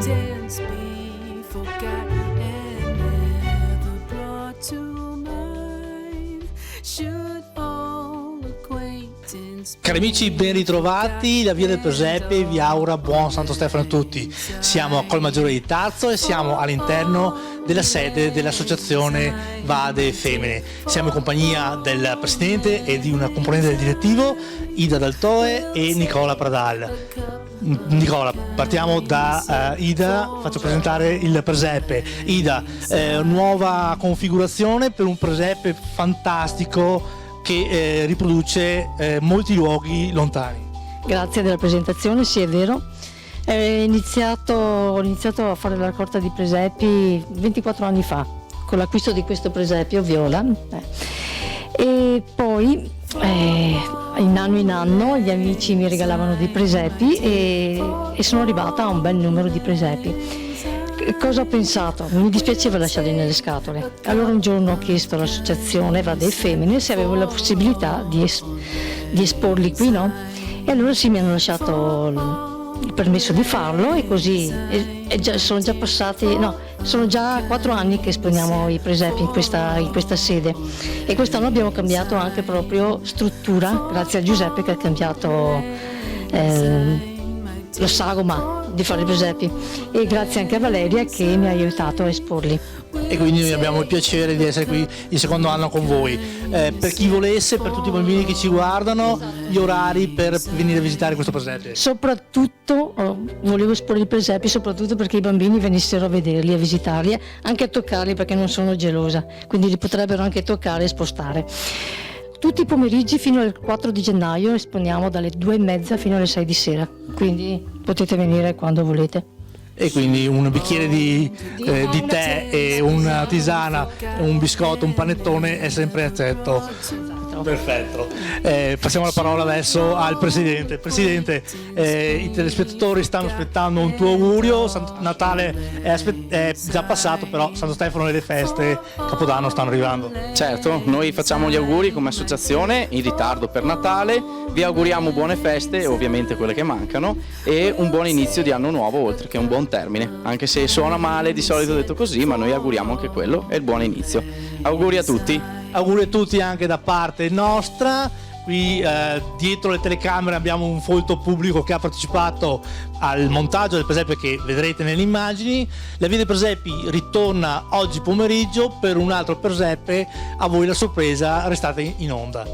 acquaintance be forgot and never brought to mind? Should all acquaintance be... Cari amici, ben ritrovati. La Via del Presepe vi augura buon Santo Stefano a tutti. Siamo a Colmaggiore di Tarzo e siamo all'interno della sede dell'associazione Vade Femmine. Siamo in compagnia del presidente e di una componente del direttivo, Ida Daltoe e Nicola Pradal. Nicola, partiamo da Ida, faccio presentare il presepe. Ida, nuova configurazione per un presepe fantastico che riproduce molti luoghi lontani. Grazie della presentazione, sì, è vero. Ho iniziato a fare la raccolta di presepi 24 anni fa, con l'acquisto di questo presepio viola. E poi in anno gli amici mi regalavano dei presepi e sono arrivata a un bel numero di presepi. Cosa ho pensato? Mi dispiaceva lasciarli nelle scatole. Allora un giorno ho chiesto all'associazione Vade Femmine se avevo la possibilità di esporli qui, no? E allora sì, mi hanno lasciato il permesso di farlo e così sono già 4 anni che esponiamo i presepi in questa sede e quest'anno abbiamo cambiato anche proprio struttura, grazie a Giuseppe che ha cambiato la sagoma di fare i presepi e grazie anche a Valeria che mi ha aiutato a esporli. E quindi noi abbiamo il piacere di essere qui il secondo anno con voi. Per chi volesse, per tutti i bambini che ci guardano, gli orari per venire a visitare questo presepe. Soprattutto volevo esporre i presepi soprattutto perché i bambini venissero a vederli, a visitarli, anche a toccarli perché non sono gelosa, quindi li potrebbero anche toccare e spostare. Tutti i pomeriggi fino al 4 di gennaio esponiamo dalle 2:30 fino alle 6 di sera, quindi potete venire quando volete. E quindi un bicchiere di tè e una tisana, un biscotto, un panettone è sempre accetto. Perfetto. Passiamo la parola adesso al Presidente. Presidente, i telespettatori stanno aspettando un tuo augurio. Natale è già passato, però Santo Stefano e le feste, Capodanno stanno arrivando. Certo, noi facciamo gli auguri come associazione in ritardo per Natale, vi auguriamo buone feste, ovviamente quelle che mancano, e un buon inizio di anno nuovo, oltre che un buon termine, anche se suona male di solito detto così, ma noi auguriamo anche quello e il buon inizio. Auguri a tutti. Auguri a tutti anche da parte nostra. Qui dietro le telecamere abbiamo un folto pubblico che ha partecipato al montaggio del presepe che vedrete nelle immagini. La Via dei Presepi ritorna oggi pomeriggio per un altro presepe. A voi la sorpresa, restate in onda.